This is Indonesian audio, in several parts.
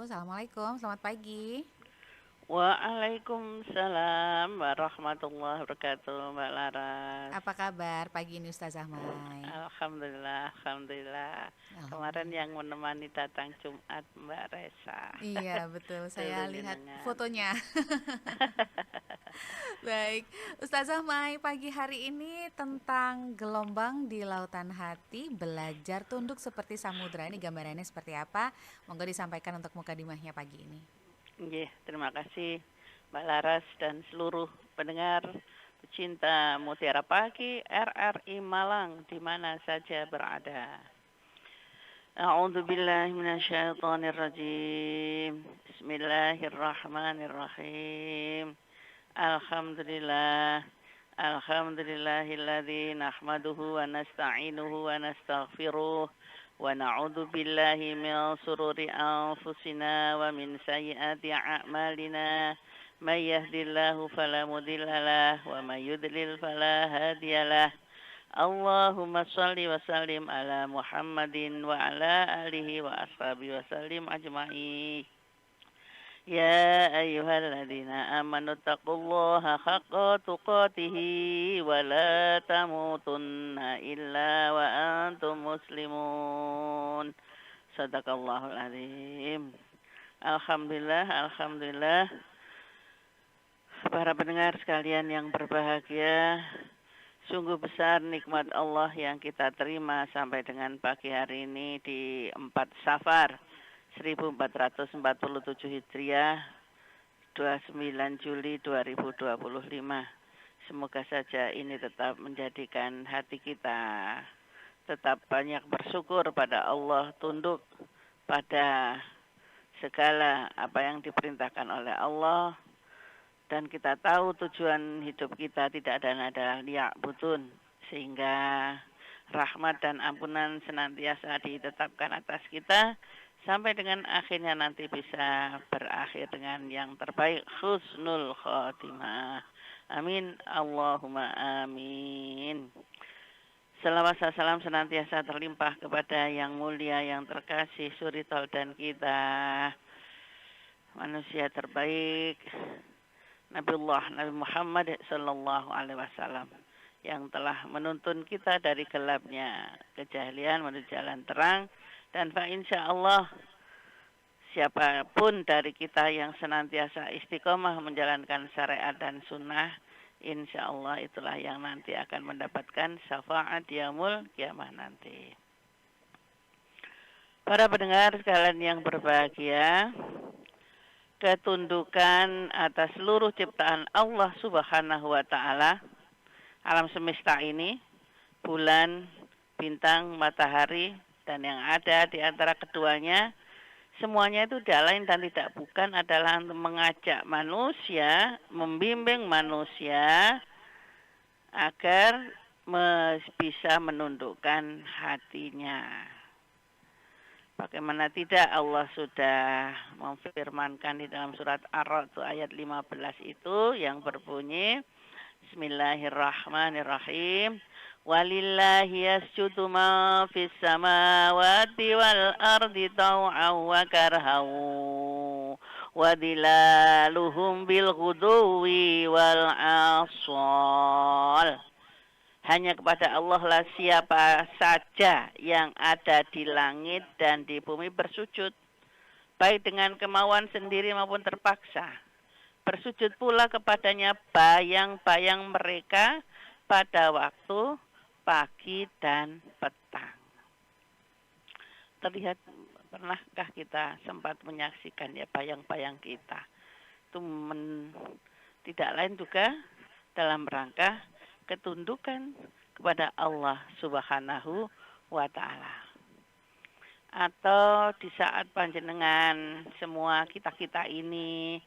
Assalamualaikum, selamat pagi. Waalaikumsalam warahmatullahi wabarakatuh, Mbak Laras. Apa kabar pagi ini Ustazah Mai? Alhamdulillah, alhamdulillah. Kemarin Alhamdulillah. yang menemani datang Jumat Mbak Resa. Iya, betul. Dulu Saya lihat jenengan. fotonya. Baik, Ustazah Mai pagi hari ini tentang gelombang di lautan hati, belajar tunduk seperti samudra. Ini gambarannya seperti apa? Monggo disampaikan untuk mukadimahnya pagi ini. Nggih, terima kasih Mbak Laras dan seluruh pendengar pecinta Mutiara Pagi RRI Malang di mana saja berada. A'udzu billahi minasyaitonir rajim. Bismillahirrahmanirrahim. Alhamdulillah. Alhamdulillahilladzi nahmaduhu wa nasta'inuhu wa nastaghfiruh wa na'udzu billahi min sururi anfusina wa min sayyiati a'malina. May yahdihillahu fala mudhillalah wa may yudlil fala hadiyalah. Allahumma salli wa sallim ala Muhammadin wa ala alihi wa ashabihi wa sallim ajma'in. Ya ayyuhalladzina amanu taqullaha haqqa tuqatih wa la tamutunna illa wa antum muslimun. Sadaqallahul azim. Alhamdulillah, alhamdulillah. Para pendengar sekalian yang berbahagia, sungguh besar nikmat Allah yang kita terima sampai dengan pagi hari ini di 4 Safar 1447 Hijriah 29 Juli 2025. Semoga saja ini tetap menjadikan hati kita tetap banyak bersyukur pada Allah, tunduk pada segala apa yang diperintahkan oleh Allah, dan kita tahu tujuan hidup kita tidak ada liya'budun, sehingga rahmat dan ampunan senantiasa ditetapkan atas kita sampai dengan akhirnya nanti bisa berakhir dengan yang terbaik, husnul khotimah. Amin, Allahumma amin. Selawat salam senantiasa terlimpah kepada yang mulia, yang terkasih, suri teladan kita, manusia terbaik, Nabi Muhammad sallallahu alaihi wasallam, yang telah menuntun kita dari gelapnya kejahilian menuju jalan terang. Dan insya Allah siapapun dari kita yang senantiasa istiqomah menjalankan syariat dan sunnah, insya Allah itulah yang nanti akan mendapatkan syafaat yaumul kiamah nanti. Para pendengar sekalian yang berbahagia, ketundukan atas seluruh ciptaan Allah Subhanahu wa Ta'ala, alam semesta ini, bulan, bintang, matahari, dan yang ada di antara keduanya, semuanya itu tidak lain dan tidak bukan adalah untuk mengajak manusia, membimbing manusia agar bisa menundukkan hatinya. Bagaimana tidak, Allah sudah memfirmankan di dalam surat Ar-Ra'd ayat 15 itu yang berbunyi, Bismillahirrahmanirrahim. Walillahi yasjudu ma fis samawati wal ardi taw'an wa karhan wa dilaluhum bil ghuduwi wal asal. Hanya kepada Allah lah siapa saja yang ada di langit dan di bumi bersujud, baik dengan kemauan sendiri maupun terpaksa. Bersujud pula kepadanya bayang-bayang mereka pada waktu pagi dan petang. Terlihat, pernahkah kita sempat menyaksikan ya bayang-bayang kita? Itu tidak lain juga dalam rangka ketundukan kepada Allah Subhanahu wa Ta'ala. Atau di saat panjenengan semua kita-kita ini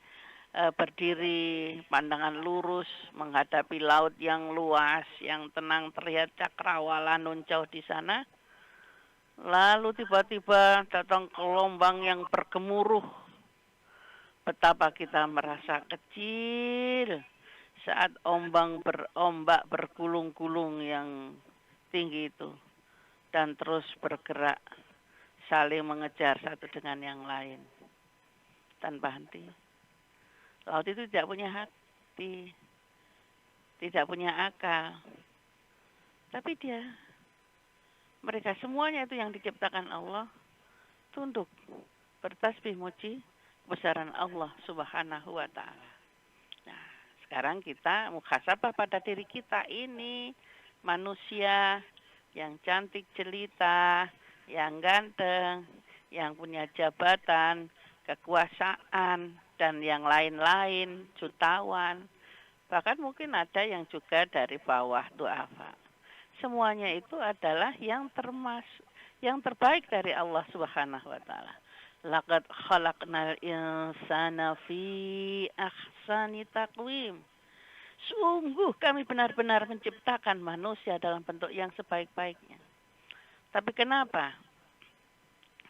berdiri pandangan lurus menghadapi laut yang luas, yang tenang, terlihat cakrawala nuncau di sana, lalu tiba-tiba datang gelombang yang bergemuruh. Betapa kita merasa kecil saat ombak bergulung-gulung yang tinggi itu, dan terus bergerak saling mengejar satu dengan yang lain. tanpa henti. Laut itu tidak punya hati, tidak punya akal. Tapi mereka semuanya itu yang diciptakan Allah, tunduk, bertasbih muji kebesaran Allah Subhanahu wa taala. Nah, sekarang kita muhasabah pada diri kita ini, manusia yang cantik jelita, yang ganteng, yang punya jabatan, kekuasaan, dan yang lain-lain, jutawan. Bahkan mungkin ada yang juga dari bawah duafa. Semuanya itu adalah yang terbaik dari Allah Subhanahu wa taala. Laqad khalaqnal insana fi ahsani taqwim. Sungguh kami benar-benar menciptakan manusia dalam bentuk yang sebaik-baiknya. Tapi kenapa?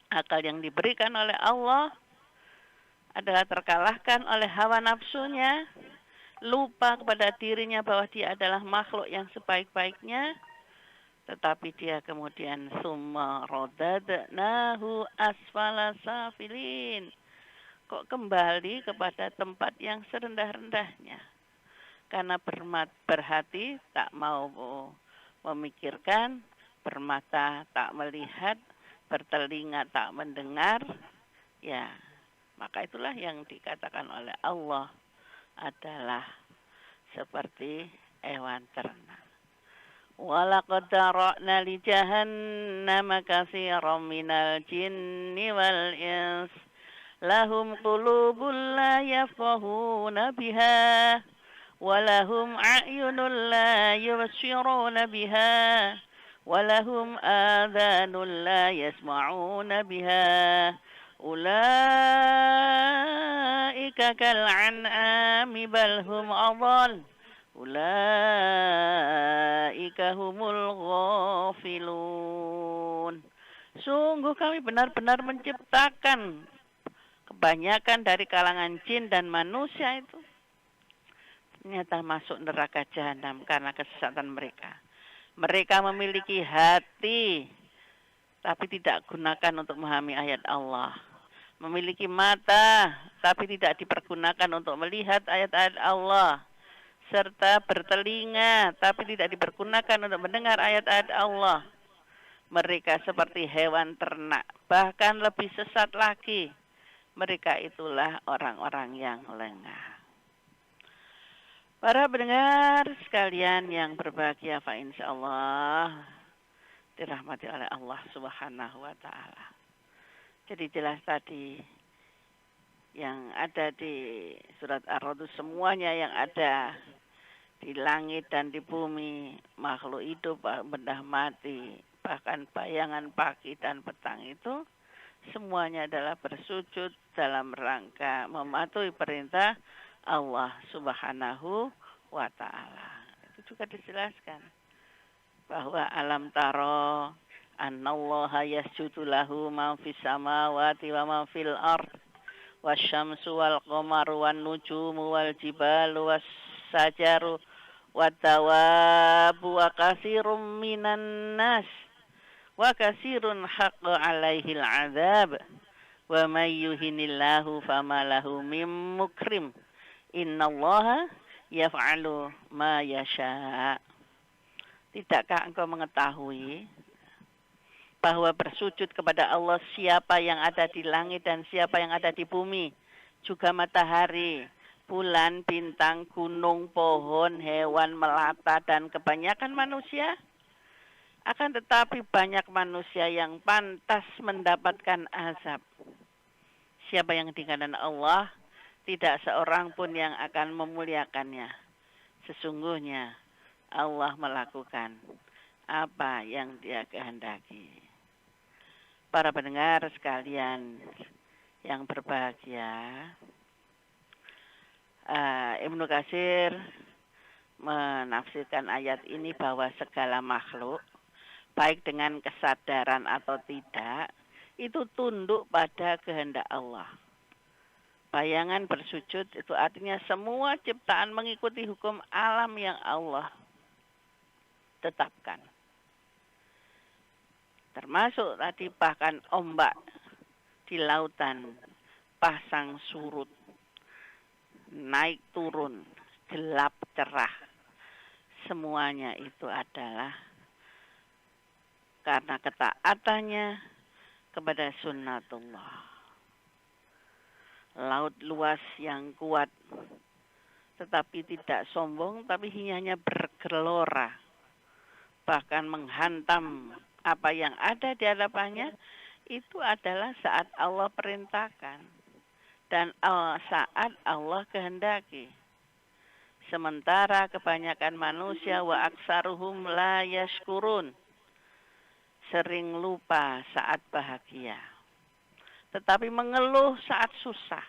Akal yang diberikan oleh Allah adalah terkalahkan oleh hawa nafsunya, lupa kepada dirinya bahwa dia adalah makhluk yang sebaik-baiknya, tetapi dia kemudian summa radadnahu asfala safilin. Kok kembali kepada tempat yang serendah-rendahnya? Karena berhati tak mau memikirkan, bermata tak melihat, bertelinga tak mendengar, ya maka itulah yang dikatakan oleh Allah adalah seperti hewan ternak. Walaqad zara'na li jahannama katsiran minal jinni wal ins lahum qulubun la yafqahuna biha wa lahum a'yunun la yubsiruna biha wa lahum adhanun la yasma'una biha ulaika kal an'ami bal hum adall ulaika humul ghafilun. Sungguh kami benar-benar menciptakan kebanyakan dari kalangan jin dan manusia itu ternyata masuk neraka jahanam karena kesesatan mereka. Mereka memiliki hati tapi tidak gunakan untuk memahami ayat Allah. Memiliki mata tapi tidak dipergunakan untuk melihat ayat-ayat Allah. Serta bertelinga tapi tidak dipergunakan untuk mendengar ayat-ayat Allah. Mereka seperti hewan ternak, bahkan lebih sesat lagi. Mereka itulah orang-orang yang lengah. Para pendengar sekalian yang berbahagia, fa insyaallah dirahmati oleh Allah Subhanahu wa taala. Jadi jelas tadi yang ada di surat Ar-Ra'd semuanya yang ada di langit dan di bumi, makhluk hidup, benda mati, bahkan bayangan pagi dan petang itu semuanya adalah bersujud dalam rangka mematuhi perintah Allah Subhanahu wa taala. Itu juga dijelaskan bahwa alam taro annallaha yasjudu lahu ma fis samawati wa ma fil ard wasyamsu wal qamaru wan nujumu wal jibalu was sajaru wat tawabu wa katsirum minan nas wa katsirun haqqa alaihil adzab wa may yuhinillahu fama lahu mim mukrim innallaha yaf'alu ma yasha. Tidakkah engkau mengetahui bahwa bersujud kepada Allah siapa yang ada di langit dan siapa yang ada di bumi, juga matahari, bulan, bintang, gunung, pohon, hewan, melata, dan kebanyakan manusia? Akan tetapi banyak manusia yang pantas mendapatkan azab. Siapa yang dikatakan Allah, tidak seorang pun yang akan memuliakannya. Sesungguhnya Allah melakukan apa yang Dia kehendaki. Para pendengar sekalian yang berbahagia, Ibnu Katsir menafsirkan ayat ini bahwa segala makhluk, baik dengan kesadaran atau tidak, itu tunduk pada kehendak Allah. Bayangan bersujud itu artinya semua ciptaan mengikuti hukum alam yang Allah tetapkan. Termasuk tadi bahkan ombak di lautan pasang surut, naik turun, gelap cerah. Semuanya itu adalah karena ketaatannya kepada sunnatullah. Laut luas yang kuat, tetapi tidak sombong, tapi hanya bergelora. Bahkan menghantam apa yang ada di hadapannya, itu adalah saat Allah perintahkan. Dan saat Allah kehendaki. Sementara kebanyakan manusia wa aksaruhum la yashkurun, sering lupa saat bahagia, tetapi mengeluh saat susah,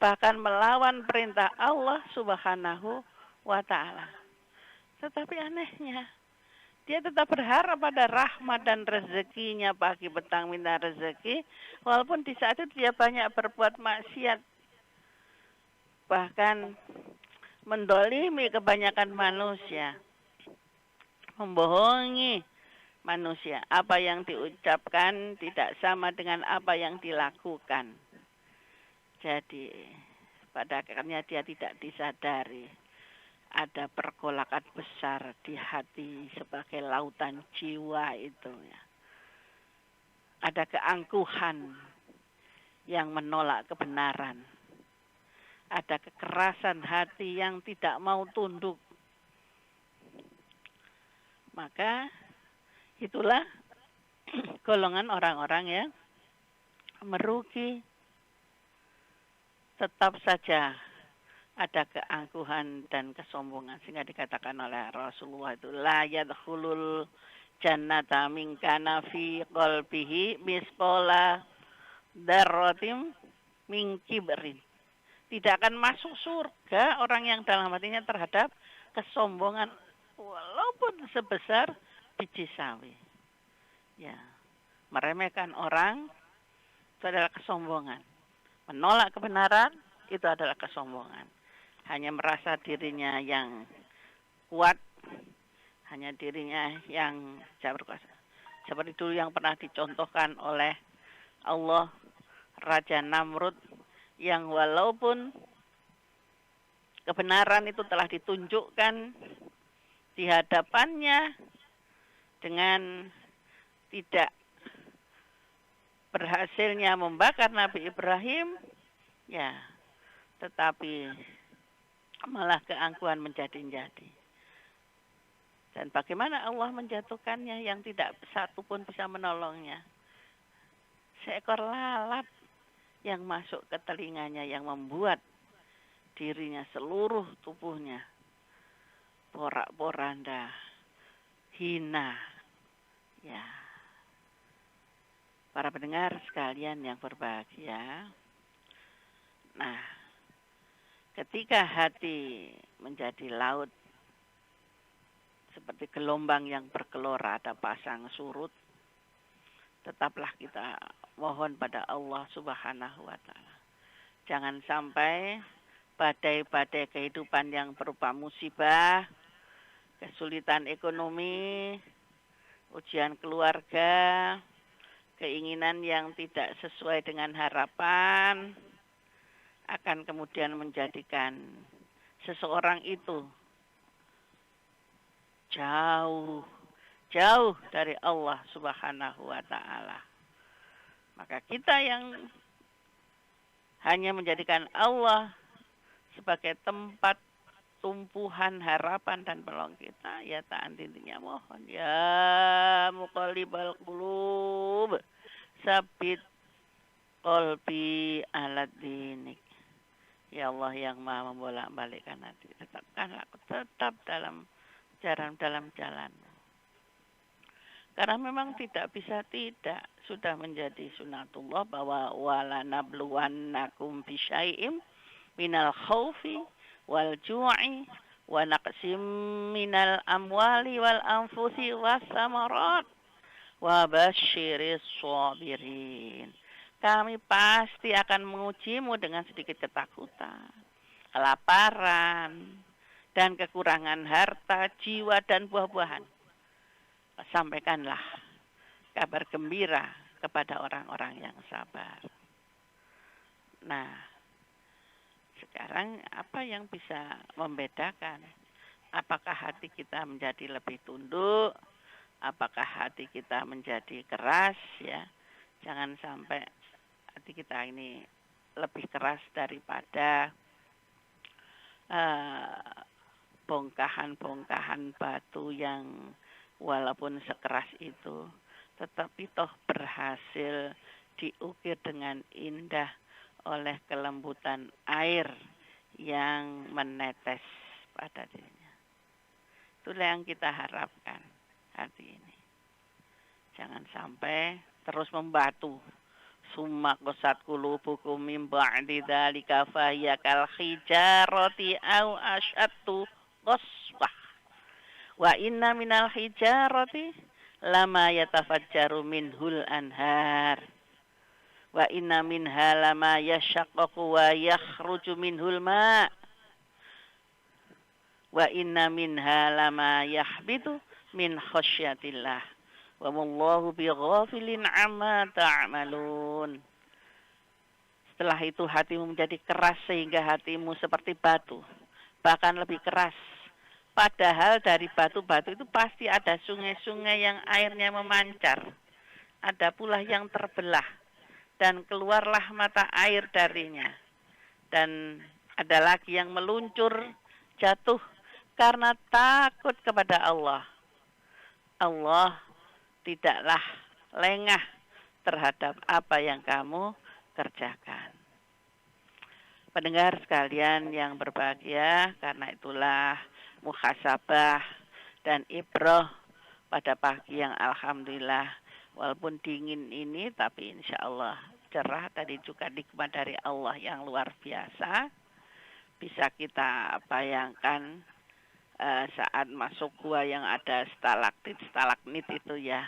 bahkan melawan perintah Allah subhanahu wa ta'ala. Tetapi anehnya, dia tetap berharap pada rahmat dan rezekinya, pagi petang minta rezeki, walaupun di saat itu dia banyak berbuat maksiat, bahkan mendolimi kebanyakan manusia, membohongi manusia. Apa yang diucapkan tidak sama dengan apa yang dilakukan. Jadi pada akhirnya dia tidak disadari ada pergolakan besar di hati sebagai lautan jiwa itu ya. Ada keangkuhan yang menolak kebenaran. Ada kekerasan hati yang tidak mau tunduk. Maka itulah golongan orang-orang yang merugi. Tetap saja ada keangkuhan dan kesombongan, sehingga dikatakan oleh Rasulullah itu la yadkhulul jannata min kana fi qalbihi misqala dzarratin min kibrin. Tidak akan masuk surga orang yang dalam hatinya terhadap kesombongan walaupun sebesar biji sawi. Ya, meremehkan orang itu adalah kesombongan. Menolak kebenaran itu adalah kesombongan. Hanya merasa dirinya yang kuat, hanya dirinya yang berkuasa. Seperti dulu yang pernah dicontohkan oleh Allah, Raja Namrud, yang walaupun kebenaran itu telah ditunjukkan di hadapannya dengan tidak berhasilnya membakar Nabi Ibrahim, ya, tetapi malah keangkuhan menjadi-jadi. Dan bagaimana Allah menjatuhkannya yang tidak satu pun bisa menolongnya? Seekor lalat yang masuk ke telinganya yang membuat dirinya, seluruh tubuhnya porak-poranda, hina. Ya, para pendengar sekalian yang berbahagia. Nah, ketika hati menjadi laut seperti gelombang yang bergelora, ada pasang surut, tetaplah kita mohon pada Allah subhanahu wa ta'ala. Jangan sampai badai-badai kehidupan yang berupa musibah, kesulitan ekonomi, ujian keluarga, keinginan yang tidak sesuai dengan harapan, akan kemudian menjadikan seseorang itu jauh dari Allah subhanahu wa ta'ala. Maka kita yang hanya menjadikan Allah sebagai tempat tumpuhan harapan dan peluang kita, ya taat intinya mohon ya muqallibal qulub sabit qalbi ala dinik. Ya Allah yang Maha membolak-balikkan hati, tetapkanlah aku tetap dalam jalan. Karena memang tidak bisa tidak, sudah menjadi sunatullah bahwa wala nabluwannakum bisyai'im minal khaufi wal ju'i wa naqsim minal amwali wal anfusi was samarat wa basyiris sabirin. Kami pasti akan mengujimu dengan sedikit ketakutan, kelaparan, dan kekurangan harta, jiwa, dan buah-buahan. Sampaikanlah kabar gembira kepada orang-orang yang sabar. Nah, sekarang apa yang bisa membedakan? Apakah hati kita menjadi lebih tunduk? Apakah hati kita menjadi keras ya? Jangan sampai hati kita ini lebih keras daripada eh, bongkahan-bongkahan batu yang walaupun sekeras itu tetapi toh berhasil diukir dengan indah oleh kelembutan air yang menetes pada dirinya. Itulah yang kita harapkan hati ini. Jangan sampai terus membatu. Summa qasat qulubukum min ba'di dzalika fahiya kal hijarati aw asyaddu qaswah. Wa inna minal hijarati lama yatafajjaru minhul anhar. Wa inna minha lama yashaqqaqu wa yakhruju minhul ma'. Wa inna minha lama yahbitu min khasyatillah. Wa wallahu bighafilin amma ta'malun. Setelah itu hatimu menjadi keras sehingga hatimu seperti batu, bahkan lebih keras. Padahal dari batu-batu itu pasti ada sungai-sungai yang airnya memancar. Ada pula yang terbelah dan keluarlah mata air darinya. Dan ada lagi yang meluncur jatuh karena takut kepada Allah. Allah tidaklah lengah terhadap apa yang kamu kerjakan. Pendengar sekalian yang berbahagia, karena itulah muhasabah dan ibrah pada pagi yang alhamdulillah walaupun dingin ini tapi insya Allah cerah, tadi juga nikmat dari Allah yang luar biasa. Bisa kita bayangkan saat masuk gua yang ada stalaktit, stalagmit itu ya.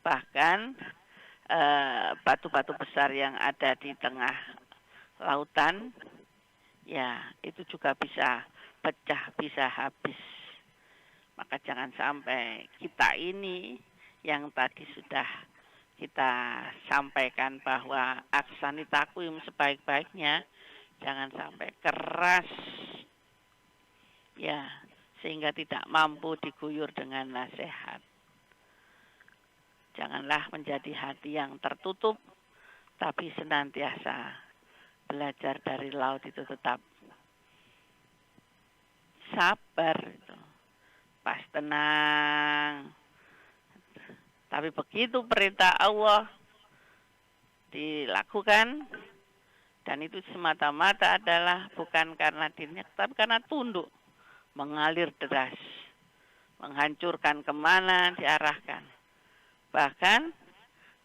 Bahkan batu-batu besar yang ada di tengah lautan, ya itu juga bisa pecah, bisa habis. Maka jangan sampai kita ini yang tadi sudah kita sampaikan bahwa aksani takwim sebaik-baiknya, jangan sampai keras, ya, sehingga tidak mampu diguyur dengan nasihat. Janganlah menjadi hati yang tertutup, tapi senantiasa belajar dari laut itu tetap sabar, itu pas tenang. Tapi begitu perintah Allah dilakukan, dan itu semata-mata adalah bukan karena dirinya, tapi karena tunduk, mengalir deras, menghancurkan kemana diarahkan. Bahkan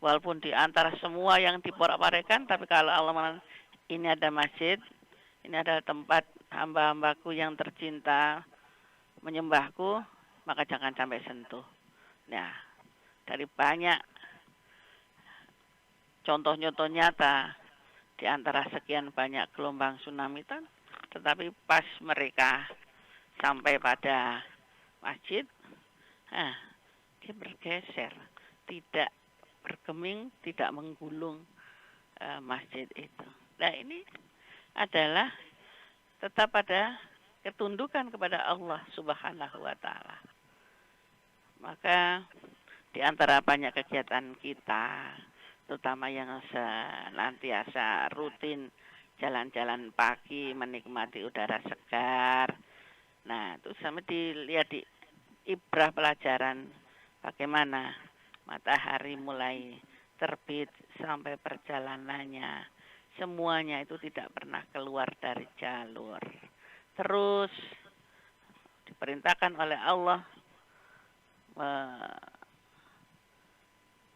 walaupun di antara semua yang diporak-parakan, tapi kalau Allah ini ada masjid, ini adalah tempat hamba-hambaku yang tercinta menyembahku, maka jangan sampai sentuh. Nah, dari banyak contoh-contoh nyata di antara sekian banyak gelombang tsunami, tetapi pas mereka sampai pada masjid, dia bergeser, tidak bergeming, tidak menggulung masjid itu. Nah, ini adalah tetap pada ketundukan kepada Allah Subhanahu wa Ta'ala. Maka di antara banyak kegiatan kita, terutama yang senantiasa rutin jalan-jalan pagi, menikmati udara segar. Nah, itu sama dilihat di ibrah pelajaran bagaimana matahari mulai terbit sampai perjalanannya. Semuanya itu tidak pernah keluar dari jalur. Terus diperintahkan oleh Allah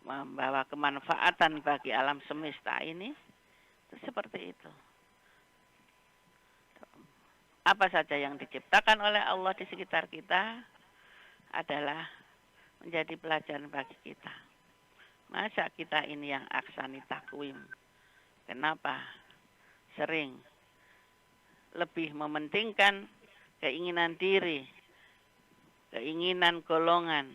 membawa kemanfaatan bagi alam semesta ini, itu seperti itu. Apa saja yang diciptakan oleh Allah di sekitar kita adalah menjadi pelajaran bagi kita. Masa kita ini yang aksani takwim? Kenapa sering lebih mementingkan keinginan diri, keinginan golongan,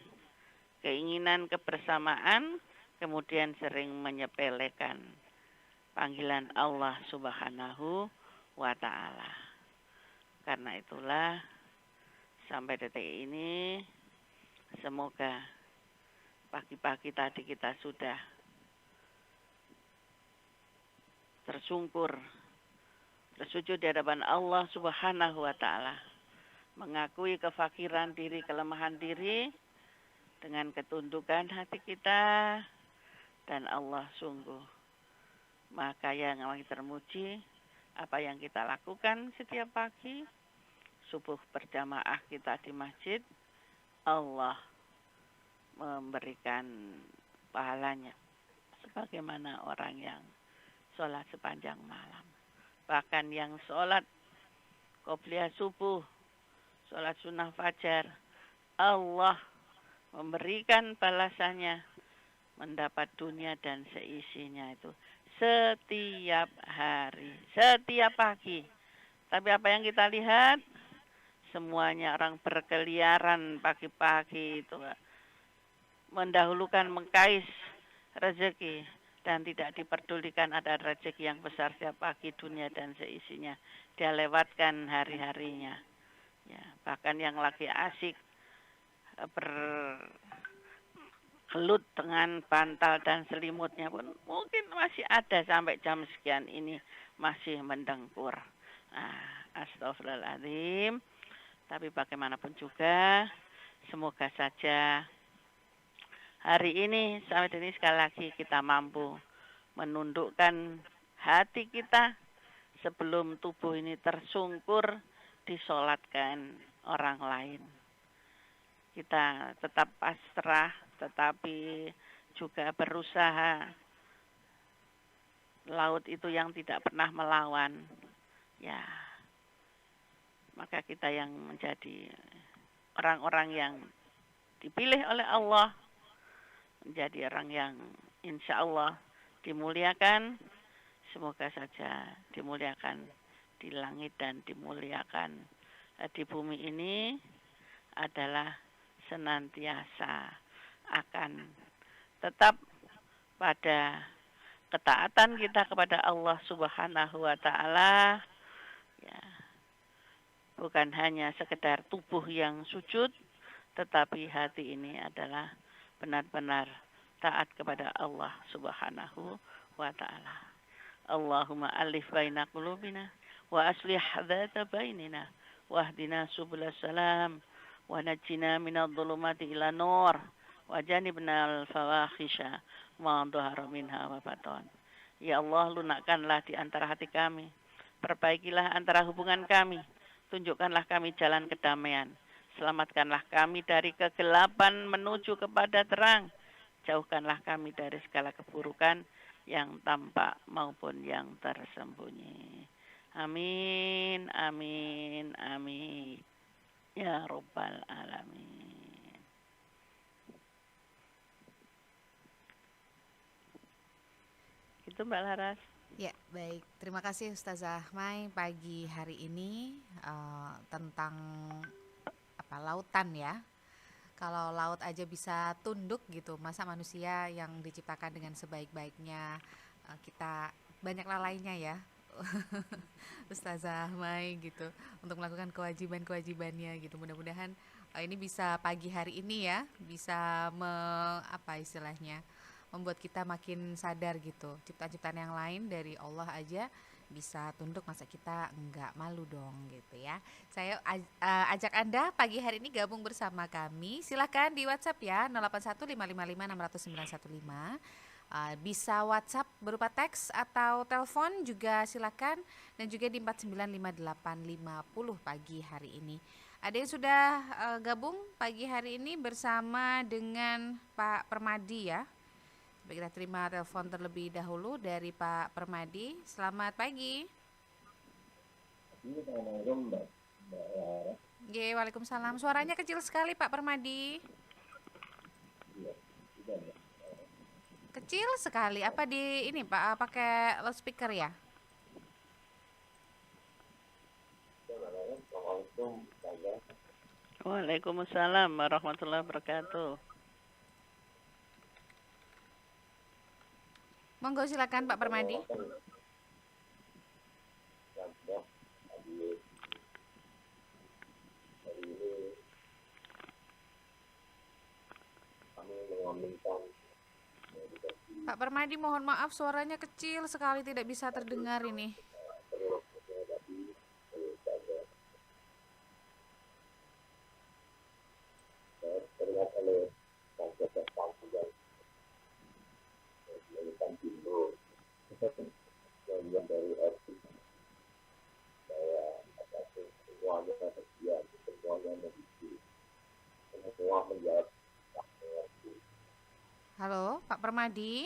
keinginan kebersamaan, kemudian sering menyepelekan panggilan Allah Subhanahu wa Ta'ala. Karena itulah sampai detik ini semoga pagi-pagi tadi kita sudah tersungkur, bersujud di hadapan Allah Subhanahu wa Ta'ala, mengakui kefakiran diri, kelemahan diri dengan ketundukan hati kita, dan Allah sungguh Maha Kaya yang lagi termuji. Apa yang kita lakukan setiap pagi, subuh berjamaah kita di masjid, Allah memberikan pahalanya sebagaimana orang yang sholat sepanjang malam. Bahkan yang sholat qobliyah subuh, sholat sunnah fajar, Allah memberikan balasannya, mendapat dunia dan seisinya itu setiap hari, setiap pagi. Tapi apa yang kita lihat, semuanya orang berkeliaran pagi-pagi itu, mendahulukan mengkais rezeki dan tidak diperdulikan ada rezeki yang besar setiap pagi, dunia dan seisinya. Dia lewatkan hari-harinya. Ya, bahkan yang lagi asik bergelut dengan bantal dan selimutnya pun mungkin masih ada sampai jam sekian ini masih mendengkur. Astagfirullahaladzim. Tapi bagaimanapun juga, semoga saja hari ini sampai ini sekali lagi kita mampu menundukkan hati kita sebelum tubuh ini tersungkur disolatkan orang lain. Kita tetap pasrah, tetapi juga berusaha. Laut itu yang tidak pernah melawan, ya, maka kita yang menjadi orang-orang yang dipilih oleh Allah, menjadi orang yang insya Allah dimuliakan. Semoga saja dimuliakan di langit dan dimuliakan di bumi ini adalah senantiasa akan tetap pada ketaatan kita kepada Allah Subhanahu wa Ta'ala, ya, bukan hanya sekedar tubuh yang sujud, tetapi hati ini adalah benar-benar taat kepada Allah Subhanahu wa Ta'ala. Allahumma alif baina qulubina wa aslih dzata bainina wahdina subulas salam wa najjina minadh dhulumati ila nur wa janibnal fawahisha ma dhahara minha wa batan. Ya Allah, lunakkanlah di antara hati kami, perbaikilah antara hubungan kami, tunjukkanlah kami jalan kedamaian, selamatkanlah kami dari kegelapan menuju kepada terang, jauhkanlah kami dari segala keburukan yang tampak maupun yang tersembunyi. Amin, amin, amin. Ya Rabbal Alamin. Itu Mbak Laras. Ya, baik. Terima kasih Ustazah Mai pagi hari ini tentang lautan ya. Kalau laut aja bisa tunduk gitu, masa manusia yang diciptakan dengan sebaik-baiknya kita banyak lalainya ya. Ustazah Mai gitu untuk melakukan kewajiban-kewajibannya gitu. Mudah-mudahan ini bisa pagi hari ini ya, bisa istilahnya membuat kita makin sadar gitu. Ciptaan-ciptaan yang lain dari Allah aja bisa tunduk, masa kita enggak malu dong gitu ya. Saya ajak Anda pagi hari ini gabung bersama kami. Silakan di WhatsApp ya 081555600915. Bisa WhatsApp berupa teks atau telepon juga silakan, dan juga di 4958850 pagi hari ini. Ada yang sudah gabung pagi hari ini bersama dengan Pak Permadi ya. Kita terima telepon terlebih dahulu dari Pak Permadi. Selamat pagi. Waalaikumsalam. Suaranya kecil sekali Pak Permadi. Kecil sekali. Apa di ini Pak pakai loudspeaker ya? Waalaikumsalam warahmatullahi wabarakatuh. Monggo silakan Pak Permadi. Pak Permadi, mohon maaf suaranya kecil sekali, tidak bisa terdengar ini. Halo, Pak Permadi.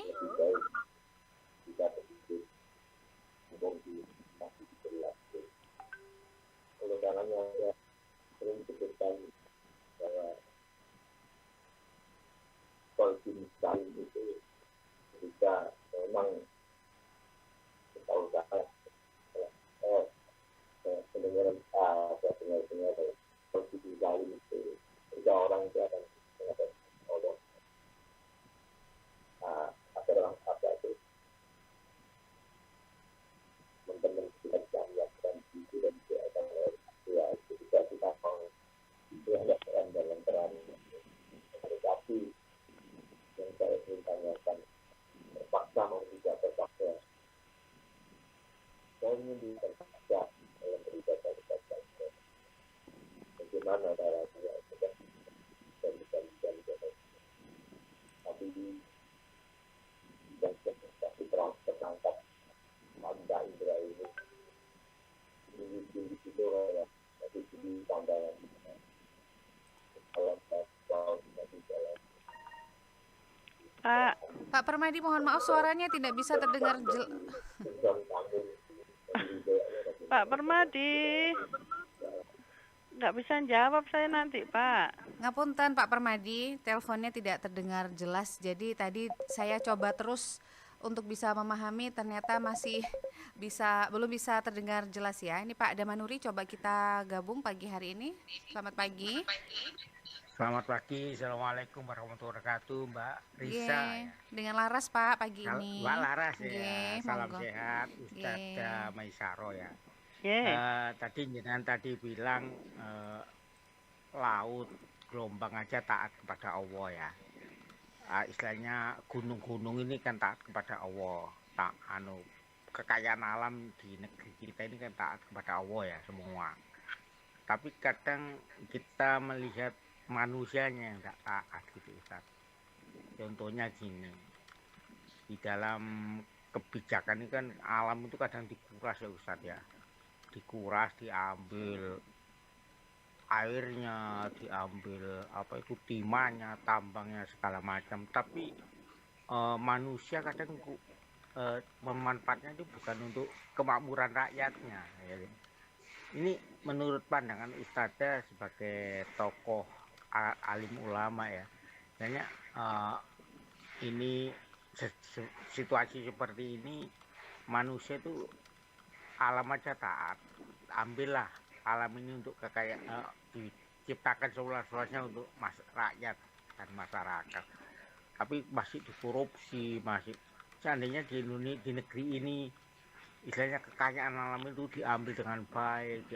Pak, Pak Permadi, mohon maaf suaranya tidak bisa terdengar Pak Permadi, nggak bisa jawab saya nanti, Pak. Ngapunten Pak Permadi, teleponnya tidak terdengar jelas. Jadi tadi saya coba terus untuk bisa memahami, ternyata masih belum bisa terdengar jelas ya. Ini Pak Damanuri, coba kita gabung pagi hari ini. Selamat pagi. Selamat pagi, Assalamualaikum warahmatullahi wabarakatuh, Mbak Risa Ye, ya. dengan Laras Pak pagi ini. Mbak Laras ya, Ye, salam monggo. sehat, Ye. Ustadzah Maisaro ya. Ye, Tadi jenengan tadi bilang laut, gelombang aja taat kepada Allah ya. Istilahnya gunung-gunung ini kan taat kepada Allah. Kekayaan alam di negeri kita ini kan taat kepada Allah ya semua. Tapi kadang kita melihat manusianya yang tidak taat gitu Ustaz. Contohnya gini, di dalam kebijakan ini kan alam itu kadang dikuras ya Ustaz ya, dikuras, diambil airnya, diambil timahnya, tambangnya segala macam. Tapi manusia kadang memanfaatnya itu bukan untuk kemakmuran rakyatnya ya. Ini menurut pandangan Ustadzah sebagai tokoh alim ulama ya, kayaknya ini situasi seperti ini manusia itu alam aja taat, ambillah alam ini untuk kekayaan, diciptakan seluas-luasnya untuk rakyat dan masyarakat, tapi masih dikorupsi, masih seandainya di Indonesia, di negeri ini istilahnya kekayaan alam itu diambil dengan baik,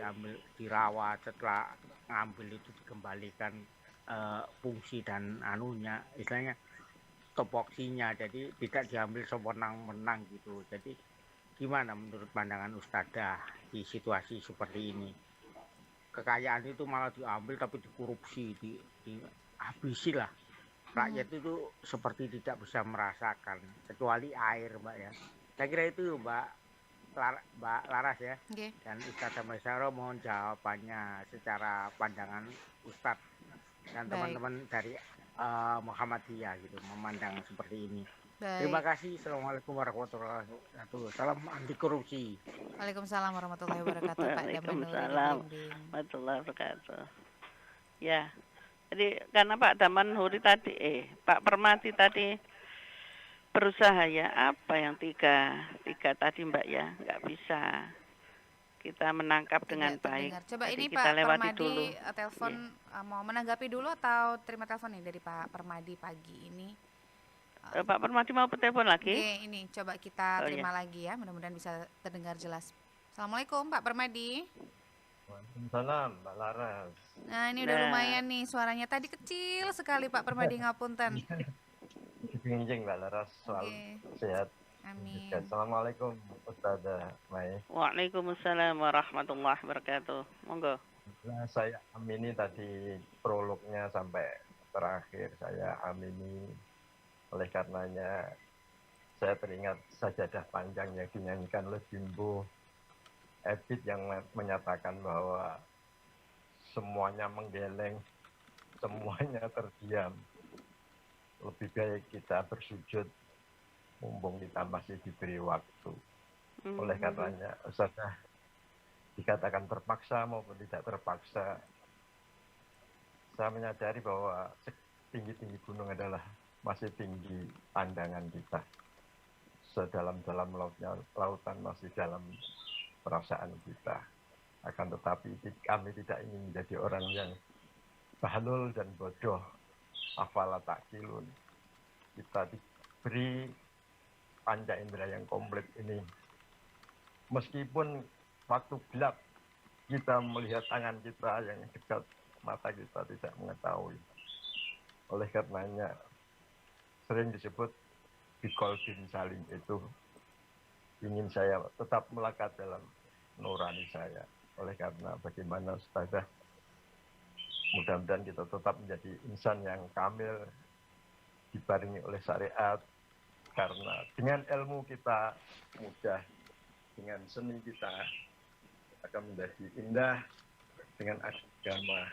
dirawat, setelah ngambil itu dikembalikan fungsi dan anunya, istilahnya topoksinya, jadi tidak diambil sewenang-wenang gitu. Jadi gimana menurut pandangan Ustadzah di situasi seperti ini? Kekayaan itu malah diambil tapi dikorupsi, dihabisi lah. Rakyat itu seperti tidak bisa merasakan, kecuali air Mbak ya. Saya kira itu Mbak Laras ya. Okay. Dan Ustadzah Maisaro mohon jawabannya secara pandangan Ustadz dan teman-teman dari Muhammadiyah gitu, memandang seperti ini. Baik. Terima kasih. Assalamualaikum warahmatullahi wabarakatuh. Salam anti korupsi. Waalaikumsalam warahmatullahi wabarakatuh. Waalaikumsalam warahmatullahi wabarakatuh. Ya, jadi karena Pak Damanhuri tadi, Pak Permadi tadi berusaha ya, apa yang tiga tadi Mbak ya, nggak bisa kita menangkap dengan baik. Coba jadi ini kita Pak lewati Permadi dulu. Telepon mau menanggapi dulu atau terima telepon nih dari Pak Permadi pagi ini? Pak Permadi mau telepon lagi? Ini coba kita terima lagi ya, mudah-mudahan bisa terdengar jelas. Assalamualaikum Pak Permadi. Waalaikumsalam Mbak Laras. Nah ini udah lumayan nih suaranya, tadi kecil sekali Pak Permadi, ngapunten. Ginjing Mbak Laras selalu Nggih. sehat. Amin. Assalamualaikum Ustazah Mai. Waalaikumsalam warahmatullahi wabarakatuh. Monggo. Nah, saya amini tadi prolognya sampai terakhir saya amini. Oleh karenanya saya teringat sajadah panjang yang dinyanyikan oleh Bimbo Ebit yang menyatakan bahwa semuanya menggeleng, semuanya terdiam. Lebih baik kita bersujud mumpung kita masih diberi waktu. Oleh karenanya Ustazah dikatakan terpaksa maupun tidak terpaksa, saya menyadari bahwa tinggi-tinggi gunung adalah masih tinggi pandangan kita. Sedalam-dalam lautan masih dalam perasaan kita. Akan tetapi kami tidak ingin menjadi orang yang bahlul dan bodoh. Afala ta'qilun. Kita diberi panca indera yang komplit ini. Meskipun waktu gelap kita melihat tangan kita yang dekat, mata kita tidak mengetahui. Oleh karenanya sering disebut biqalbin salim itu ingin saya tetap melekat dalam nurani saya. Oleh karena bagaimana Ustazah, mudah-mudahan kita tetap menjadi insan yang kamil, dibarengi oleh syariat, karena dengan ilmu kita mudah, dengan seni kita akan menjadi indah, dengan agama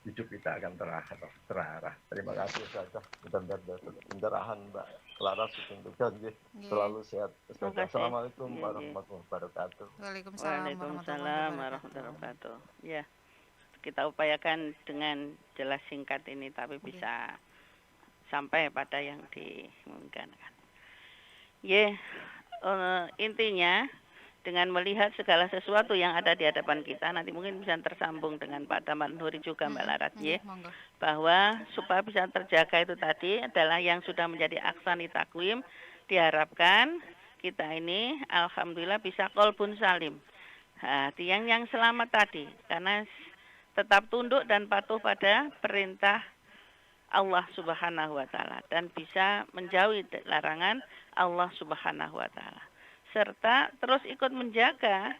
hidup kita akan terarah. Terima kasih Ustazah. Mudah-mudahan pencerahan Mbak Laras ditentukan selalu sehat. Assalamualaikum warahmatullahi wabarakatuh. Waalaikumsalam warahmatullahi wabarakatuh. Ya, kita upayakan dengan jelas singkat ini tapi bisa sampai pada yang dimungkinkan. Intinya dengan melihat segala sesuatu yang ada di hadapan kita, nanti mungkin bisa tersambung dengan Pak Daman Huri juga Mbak Larat, bahwa supaya bisa terjaga itu tadi adalah yang sudah menjadi aksani takwim, diharapkan kita ini alhamdulillah bisa qalbun salim. Yang selamat tadi, karena tetap tunduk dan patuh pada perintah Allah Subhanahu wa taala dan bisa menjauhi larangan Allah Subhanahu wa taala. Serta terus ikut menjaga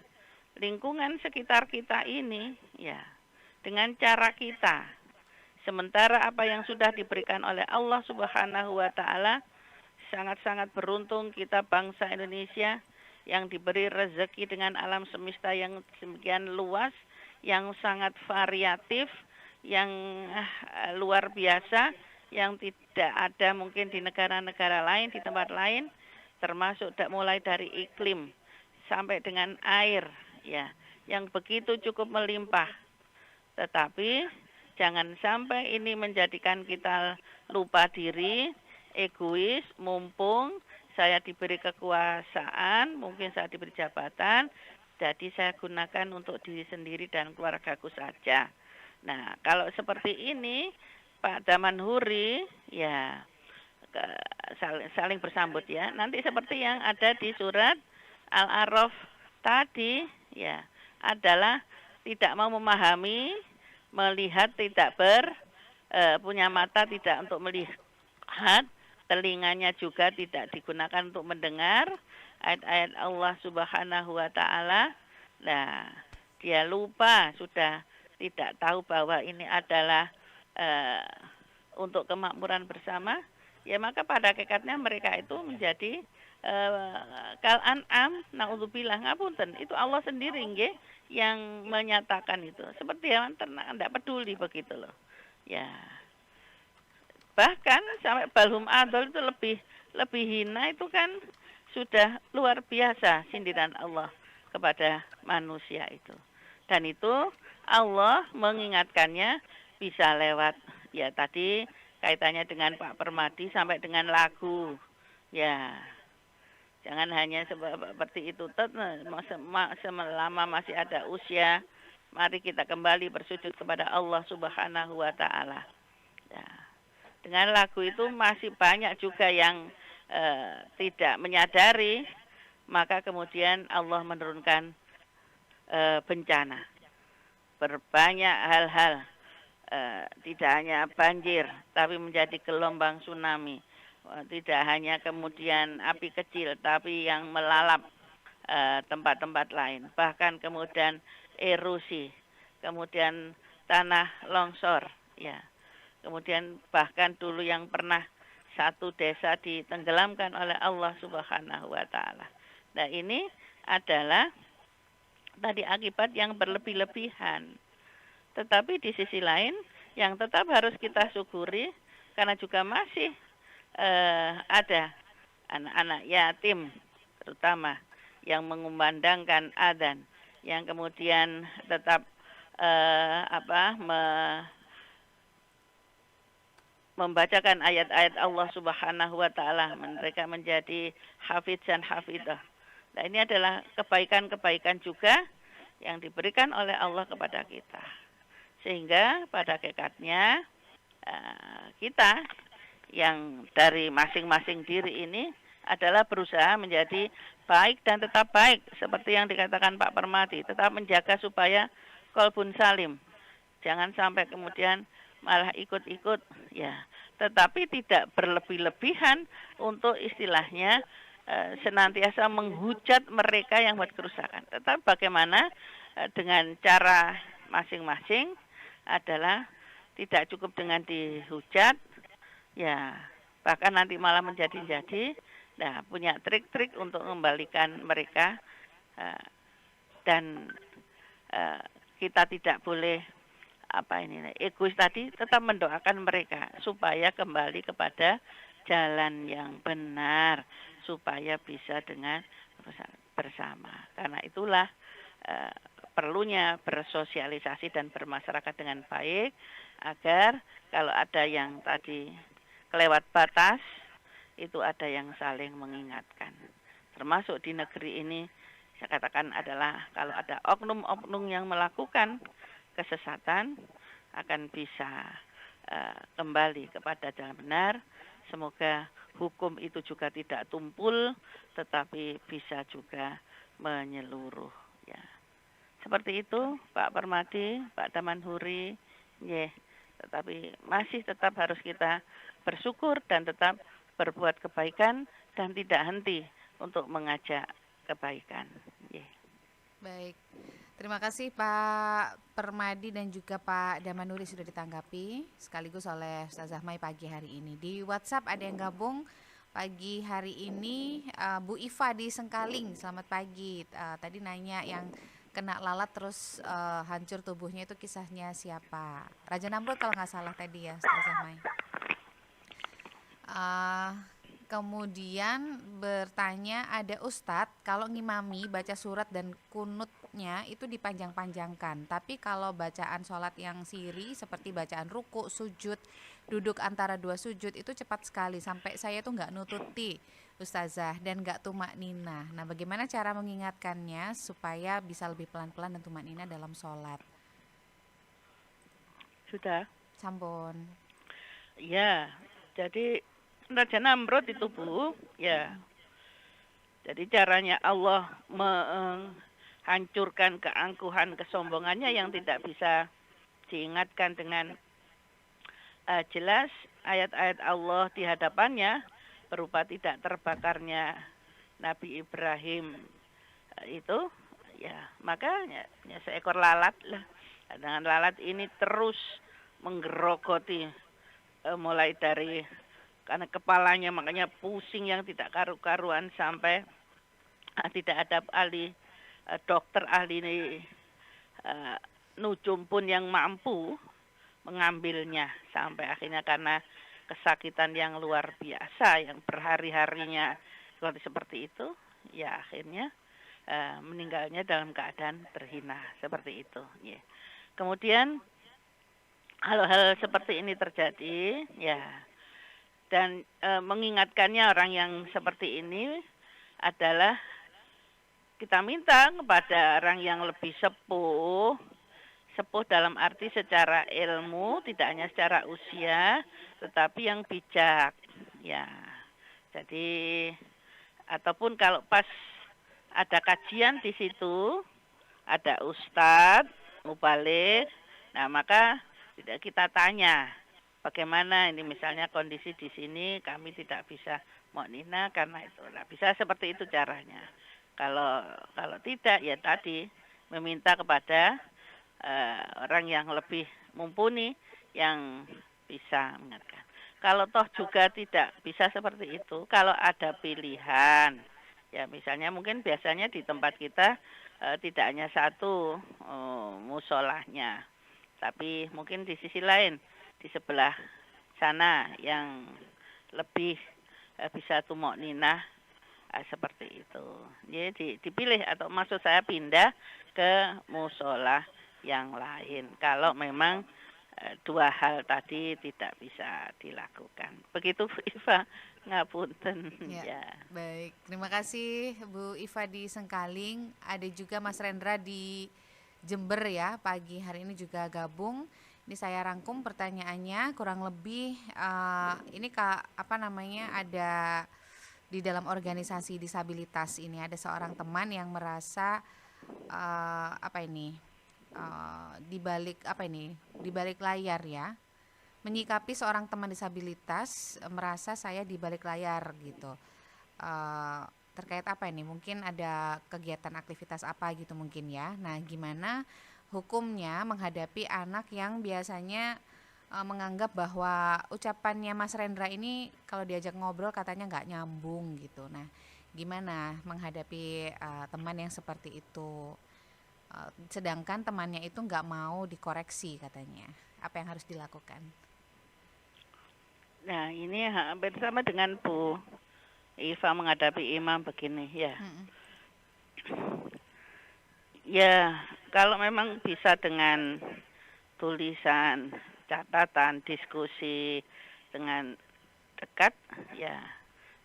lingkungan sekitar kita ini ya dengan cara kita. Sementara apa yang sudah diberikan oleh Allah Subhanahu wa taala, sangat-sangat beruntung kita bangsa Indonesia yang diberi rezeki dengan alam semesta yang demikian luas, yang sangat variatif, yang luar biasa, yang tidak ada mungkin di negara-negara lain, di tempat lain, termasuk mulai dari iklim sampai dengan air ya, yang begitu cukup melimpah. Tetapi jangan sampai ini menjadikan kita lupa diri, egois, mumpung saya diberi kekuasaan, mungkin saya diberi jabatan, jadi saya gunakan untuk diri sendiri dan keluargaku saja. Nah, kalau seperti ini Pak Daman Huri ya saling bersambut ya. Nanti seperti yang ada di surat Al-A'raf tadi ya, adalah tidak mau memahami, melihat tidak punya mata tidak untuk melihat, telinganya juga tidak digunakan untuk mendengar ayat-ayat Allah Subhanahu wa taala. Nah, dia lupa, sudah tidak tahu bahwa ini adalah untuk kemakmuran bersama. Ya maka pada hakikatnya mereka itu menjadi kal an'am, naudzubillah, ngapunten, itu Allah sendiri nggih yang menyatakan itu. Seperti hewan ternak, tidak peduli begitu loh. Ya. Bahkan sampai balhum adol itu lebih hina, itu kan sudah luar biasa sindiran Allah kepada manusia itu. Dan itu Allah mengingatkannya bisa lewat ya tadi kaitannya dengan Pak Permadi sampai dengan lagu. Ya. Jangan hanya seperti itu. Selama masih ada usia, mari kita kembali bersujud kepada Allah Subhanahu wa taala. Ya. Dengan lagu itu masih banyak juga yang tidak menyadari, maka kemudian Allah menurunkan bencana. Berbanyak hal-hal, tidak hanya banjir, tapi menjadi gelombang tsunami. tidak hanya kemudian api kecil, tapi yang melalap tempat-tempat lain. Bahkan kemudian erosi, kemudian tanah longsor, ya. Kemudian bahkan dulu yang pernah satu desa ditenggelamkan oleh Allah Subhanahu wa taala. Nah, ini adalah tadi akibat yang berlebih-lebihan. Tetapi di sisi lain yang tetap harus kita syukuri karena juga masih ada anak-anak yatim terutama yang mengumandangkan adzan, yang kemudian tetap membacakan ayat-ayat Allah Subhanahu wa taala, mereka menjadi hafidz dan hafidzah. Nah, ini adalah kebaikan-kebaikan juga yang diberikan oleh Allah kepada kita. Sehingga pada hakikatnya kita yang dari masing-masing diri ini adalah berusaha menjadi baik dan tetap baik. Seperti yang dikatakan Pak Permadi, tetap menjaga supaya qalbun salim. Jangan sampai kemudian malah ikut-ikut, ya. Tetapi tidak berlebih-lebihan untuk istilahnya senantiasa menghujat mereka yang buat kerusakan. Tetapi bagaimana dengan cara masing-masing adalah tidak cukup dengan dihujat, ya, bahkan nanti malah menjadi-jadi. Nah, punya trik-trik untuk mengembalikan mereka, dan kita tidak boleh egois tadi, tetap mendoakan mereka supaya kembali kepada jalan yang benar, supaya bisa dengan bersama. Karena itulah perlunya bersosialisasi dan bermasyarakat dengan baik, agar kalau ada yang tadi kelewat batas, itu ada yang saling mengingatkan. Termasuk di negeri ini, saya katakan adalah kalau ada oknum-oknum yang melakukan kesesatan, akan bisa kembali kepada jalan benar. Semoga hukum itu juga tidak tumpul, tetapi bisa juga menyeluruh. Ya. Seperti itu, Pak Permadi, Pak Damanhuri, tetapi masih tetap harus kita bersyukur dan tetap berbuat kebaikan dan tidak henti untuk mengajak kebaikan. Baik, terima kasih Pak Permadi dan juga Pak Damanhuri sudah ditanggapi sekaligus oleh Ustazah Mai pagi hari ini. Di WhatsApp ada yang gabung pagi hari ini, Bu Iva di Sengkaling, selamat pagi. Tadi nanya yang kena lalat terus hancur tubuhnya itu kisahnya siapa? Raja Namrud kalau nggak salah tadi ya Ustazah Mai. Kemudian bertanya, ada Ustadz kalau ngimami baca surat dan kunutnya itu dipanjang-panjangkan, tapi kalau bacaan sholat yang siri seperti bacaan ruku, sujud, duduk antara dua sujud itu cepat sekali sampai saya tuh nggak nututi Ustazah dan nggak tumak nina. Nah, bagaimana cara mengingatkannya supaya bisa lebih pelan-pelan dan tumak nina dalam sholat? Sudah? Sampun. Ya, jadi Raja Namrud itu Bu, ya. Jadi caranya Allah menghancurkan keangkuhan, kesombongannya yang tidak bisa diingatkan dengan jelas ayat-ayat Allah di hadapannya berupa tidak terbakarnya Nabi Ibrahim itu, ya makanya seekor lalat lah. Dengan lalat ini terus menggerogoti mulai dari karena kepalanya makanya pusing yang tidak karu-karuan sampai tidak ada ahli dokter ahli nujum pun yang mampu mengambilnya sampai akhirnya karena kesakitan yang luar biasa yang berhari-harinya seperti itu, ya akhirnya meninggalnya dalam keadaan terhina seperti itu. Ya. Kemudian hal-hal seperti ini terjadi, ya. Dan mengingatkannya orang yang seperti ini adalah kita minta kepada orang yang lebih sepuh dalam arti secara ilmu, tidak hanya secara usia, tetapi yang bijak. Ya, jadi ataupun kalau pas ada kajian di situ, ada ustadz, mubaligh, nah maka kita tanya bagaimana ini misalnya kondisi di sini kami tidak bisa mu'minah karena itu. Nah, bisa seperti itu caranya. Kalau kalau tidak ya tadi meminta kepada orang yang lebih mumpuni yang bisa mengingatkan. Kalau toh juga tidak bisa seperti itu, kalau ada pilihan, ya misalnya mungkin biasanya di tempat kita tidak hanya satu musolahnya, tapi mungkin di sisi lain, di sebelah sana yang lebih bisa tumakninah seperti itu. Jadi dipilih atau maksud saya pindah ke musolah yang lain. Kalau memang dua hal tadi tidak bisa dilakukan. Begitu Bu Iva, ngapunten. Ya, Ya. baik. Terima kasih Bu Iva di Sengkaling. Ada juga Mas Rendra di Jember ya, pagi hari ini juga gabung. Ini saya rangkum pertanyaannya, kurang lebih ini ada di dalam organisasi disabilitas ini ada seorang teman yang merasa di balik layar ya, menyikapi seorang teman disabilitas merasa saya di balik layar gitu. Terkait apa ini? Mungkin ada kegiatan aktivitas apa gitu mungkin ya. Nah, gimana hukumnya menghadapi anak yang biasanya menganggap bahwa ucapannya Mas Rendra ini kalau diajak ngobrol katanya nggak nyambung gitu. Nah, gimana menghadapi teman yang seperti itu? Sedangkan temannya itu nggak mau dikoreksi katanya. Apa yang harus dilakukan? Nah, ini hampir sama dengan Bu Iva menghadapi imam begini ya. Ya, kalau memang bisa dengan tulisan, catatan, diskusi dengan dekat, ya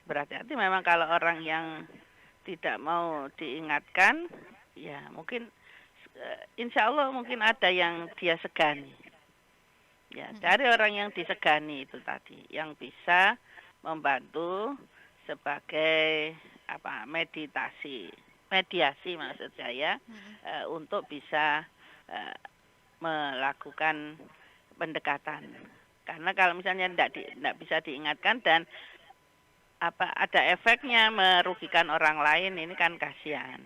berarti memang kalau orang yang tidak mau diingatkan, ya mungkin insya Allah mungkin ada yang dia segani. Ya, cari orang yang disegani itu tadi, yang bisa membantu sebagai mediasi maksud saya, untuk bisa melakukan pendekatan. Karena kalau misalnya tidak bisa diingatkan dan ada efeknya merugikan orang lain, ini kan kasihan.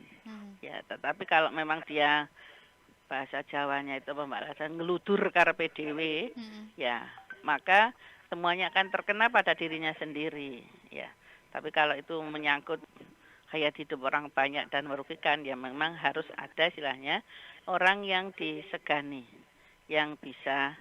Ya, tetapi kalau memang dia bahasa Jawanya itu pembalasan ngeludur karepe dhewe, ya maka semuanya akan terkena pada dirinya sendiri. Ya, tapi kalau itu menyangkut hayat hidup orang banyak dan merugikan, ya memang harus ada istilahnya orang yang disegani, yang bisa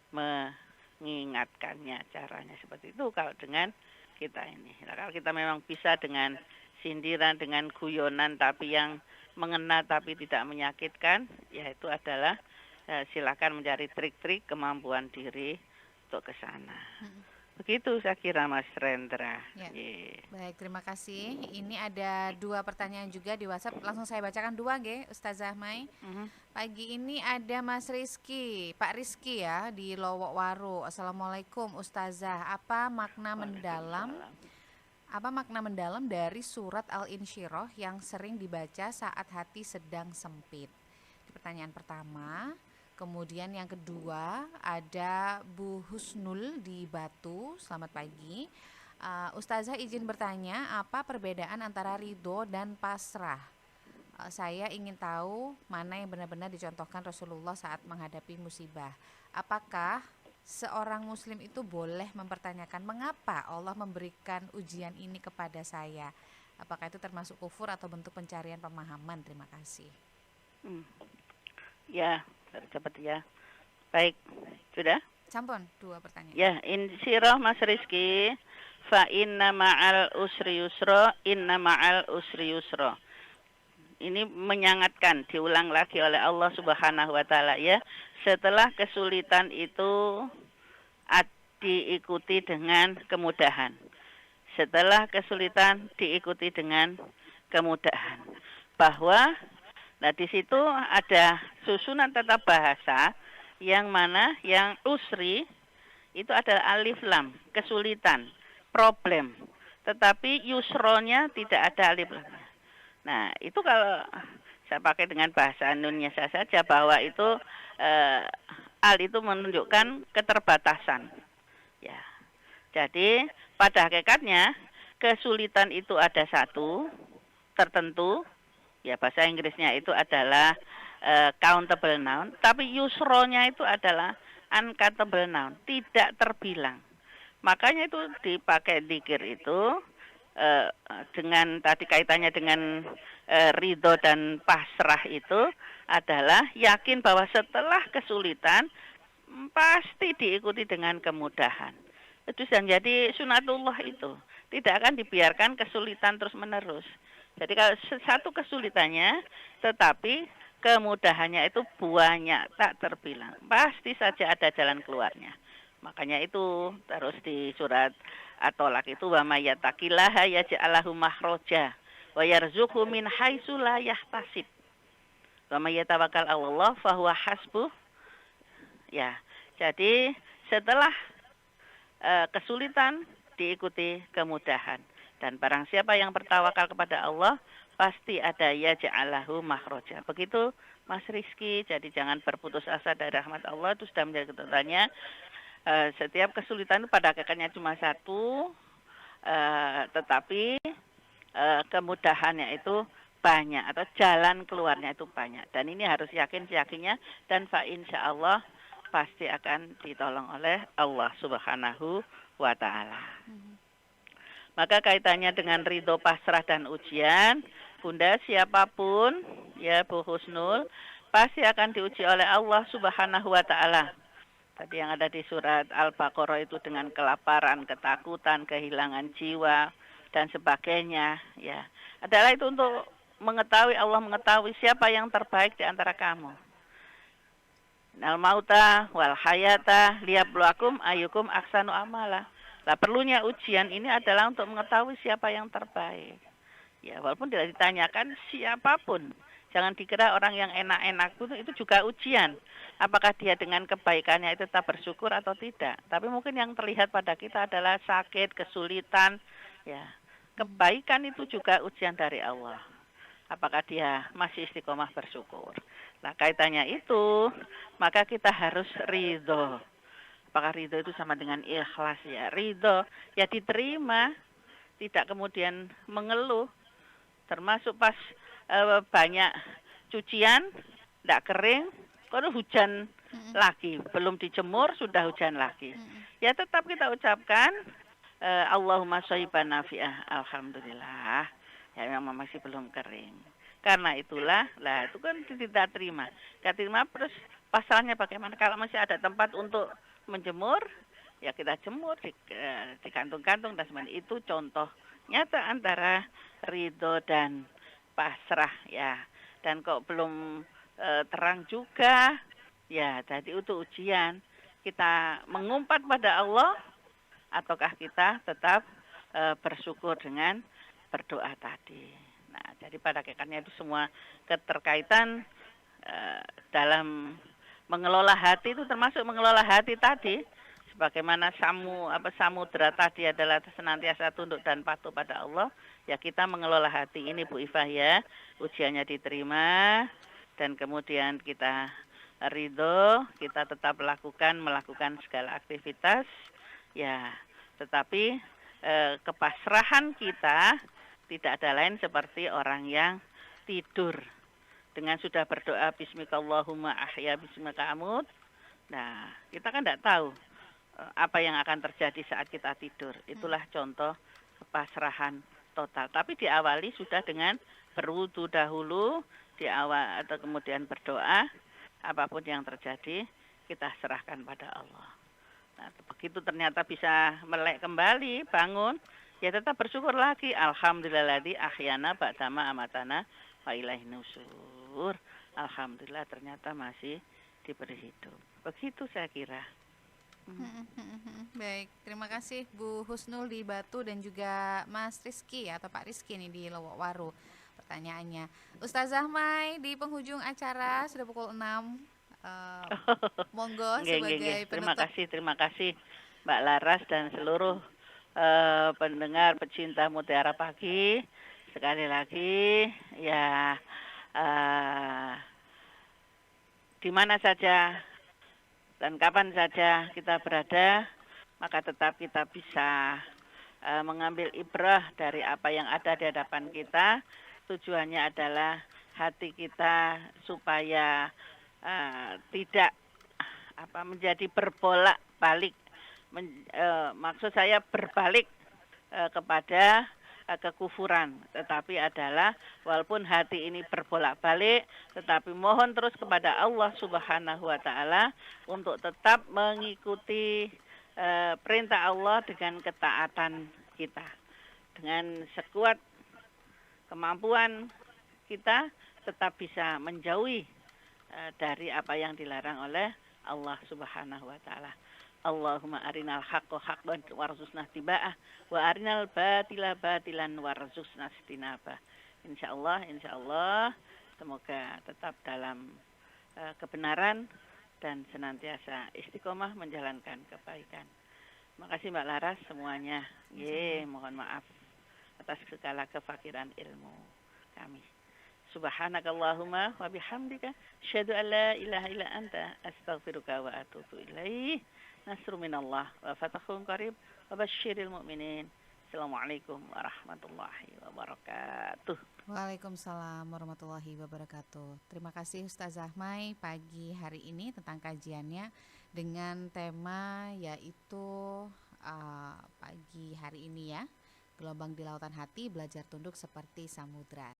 mengingatkannya. Caranya seperti itu kalau dengan kita ini. Nah, kalau kita memang bisa dengan sindiran, dengan guyonan tapi yang mengena tapi tidak menyakitkan, yaitu adalah silakan mencari trik-trik kemampuan diri untuk ke sana. Begitu saya kira Mas Rendra. Ya. Baik, terima kasih. Ini ada 2 pertanyaan juga di WhatsApp. Langsung saya bacakan 2 nggih, Ustazah Mai. Pagi ini ada Mas Rizky, Pak Rizky ya di Lowok Waru. Assalamualaikum Ustazah. Apa makna mendalam dari surat Al-Insyirah yang sering dibaca saat hati sedang sempit? Pertanyaan pertama. Kemudian yang kedua ada Bu Husnul di Batu. Selamat pagi. Ustazah izin bertanya, apa perbedaan antara ridho dan pasrah? Saya ingin tahu mana yang benar-benar dicontohkan Rasulullah saat menghadapi musibah. Apakah seorang muslim itu boleh mempertanyakan mengapa Allah memberikan ujian ini kepada saya? Apakah itu termasuk kufur atau bentuk pencarian pemahaman? Terima kasih. Ya, cepat ya. Baik, sudah? Sampun, 2 pertanyaan. Ya, insyirah Mas Rizky. Fa inna ma'al usri yusra, inna ma'al usri yusra. Ini menyangatkan, diulang lagi oleh Allah Subhanahu wa taala ya. Setelah kesulitan itu diikuti dengan kemudahan. Setelah kesulitan diikuti dengan kemudahan. Bahwa di situ ada susunan tata bahasa yang mana yang usri itu adalah alif lam, kesulitan, problem. Tetapi yusronya tidak ada alif lam. Nah, itu kalau saya pakai dengan bahasa Indonesia saja bahwa itu al itu menunjukkan keterbatasan. Ya. Jadi pada hakikatnya kesulitan itu ada satu tertentu, ya bahasa Inggrisnya itu adalah countable noun, tapi yusronya itu adalah uncountable noun, tidak terbilang. Makanya itu dipakai dzikir itu eh, dengan tadi kaitannya dengan ridho dan pasrah itu adalah yakin bahwa setelah kesulitan pasti diikuti dengan kemudahan. Itu jadi sunatullah itu. Tidak akan dibiarkan kesulitan terus menerus. Jadi kalau satu kesulitannya, tetapi kemudahannya itu banyak tak terbilang. Pasti saja ada jalan keluarnya. Makanya itu terus di surat At-Tolak itu wa may yattaqillaha yaj'alhu makhraja wa yarzuqhu min haitsu la yahtasib. Wa may yatawakkal 'alallah fahuwa hasbuh. Ya. Jadi setelah kesulitan diikuti kemudahan, dan barang siapa yang bertawakal kepada Allah pasti ada yaj'alahu makhraja. Begitu Mas Rizky, jadi jangan berputus asa dari rahmat Allah, itu sudah menjadi ketentuannya. Setiap kesulitan itu pada hakikatnya cuma satu, tetapi kemudahannya itu banyak atau jalan keluarnya itu banyak, dan ini harus yakinnya, dan fa insyaallah pasti akan ditolong oleh Allah Subhanahu wa Ta'ala. Maka kaitannya dengan ridho, pasrah, dan ujian, Bunda, siapapun, ya Bu Husnul, pasti akan diuji oleh Allah Subhanahu wa Ta'ala. Tadi yang ada di surat Al-Baqarah itu dengan kelaparan, ketakutan, kehilangan jiwa, dan sebagainya. Ya, adalah itu untuk mengetahui, Allah mengetahui siapa yang terbaik di antara kamu. Nal mauta wal hayata liyabluwakum ayyukum ahsanu amala. Lah perlunya ujian ini adalah untuk mengetahui siapa yang terbaik. Ya, walaupun tidak ditanyakan siapapun. Jangan dikira orang yang enak-enak itu juga ujian. Apakah dia dengan kebaikannya itu tetap bersyukur atau tidak. Tapi mungkin yang terlihat pada kita adalah sakit, kesulitan. Ya, kebaikan itu juga ujian dari Allah. Apakah dia masih istiqomah bersyukur. Nah, kaitannya itu, maka kita harus ridho. Apakah ridho itu sama dengan ikhlas? Ya, ridho ya diterima, tidak kemudian mengeluh. Termasuk pas banyak cucian, tidak kering, kalau hujan lagi, belum dijemur sudah hujan lagi. Ya tetap kita ucapkan Allahumma shayyiban nafi'ah, alhamdulillah. Ya memang masih belum kering. Karena itulah, lah itu kan tidak terima. Tidak terima, terus pasalnya bagaimana? Kalau masih ada tempat untuk menjemur, ya kita jemur di kantung-kantung dan sebagainya. Itu contoh nyata antara ridho dan pasrah, ya. Dan kok belum terang juga, ya tadi itu ujian. Kita mengumpat pada Allah, ataukah kita tetap bersyukur dengan berdoa tadi. Nah, jadi pada hakikatnya itu semua keterkaitan dalam mengelola hati itu, termasuk mengelola hati tadi, sebagaimana samudra tadi adalah senantiasa tunduk dan patuh pada Allah, ya kita mengelola hati ini Bu Ifah ya, ujiannya diterima, dan kemudian kita ridho, kita tetap melakukan segala aktivitas, ya, tetapi kepasrahan kita tidak ada lain seperti orang yang tidur. Dengan sudah berdoa bismikallahumma ahya bismika amut. Nah, kita kan tidak tahu apa yang akan terjadi saat kita tidur. Itulah contoh kepasrahan total. Tapi diawali sudah dengan berwudu dahulu, atau kemudian berdoa, apapun yang terjadi kita serahkan pada Allah. Nah, begitu ternyata bisa melek kembali, bangun, ya tetap bersyukur lagi. Alhamdulillahilladzi ahyana ba'dama amatana wa ilaihin nusur. Alhamdulillah ternyata masih diberi hidup. Begitu saya kira. Baik, terima kasih Bu Husnul di Batu dan juga Mas Rizky atau Pak Rizky nih di Lowok Waru. Pertanyaannya, Ustazah Mai di penghujung acara sudah pukul 6. Monggo sebagai penutup. Terima kasih Mbak Laras dan seluruh pendengar pecinta Mutiara Pagi. Sekali lagi ya, di mana saja dan kapan saja kita berada, maka tetap kita bisa mengambil ibrah dari apa yang ada di hadapan kita. Tujuannya adalah hati kita supaya tidak menjadi berbolak-balik. Maksud saya berbalik kepada kekufuran, tetapi adalah walaupun hati ini berbolak-balik, tetapi mohon terus kepada Allah Subhanahu wa taala untuk tetap mengikuti perintah Allah dengan ketaatan kita. Dengan sekuat kemampuan kita tetap bisa menjauhi dari apa yang dilarang oleh Allah Subhanahu wa taala. Allahumma arinal haqqo haqqan warzuqna tiba'ah wa arinal batila batilan warzuqna istinabah. Insyaallah semoga tetap dalam kebenaran dan senantiasa istiqomah menjalankan kebaikan. Makasih Mbak Laras semuanya. Mohon maaf atas segala kefakiran ilmu kami. Subhanakallahumma wa bihamdika asyhadu an la ilaha illa anta astaghfiruka wa atubu ilaih. Nasrun minallah wa fathun qarib wa basyiril mu'minin. Assalamualaikum warahmatullahi wabarakatuh. Waalaikumsalam warahmatullahi wabarakatuh. Terima kasih Ustazah Mai pagi hari ini tentang kajiannya dengan tema yaitu pagi hari ini ya, gelombang di lautan hati belajar tunduk seperti samudra.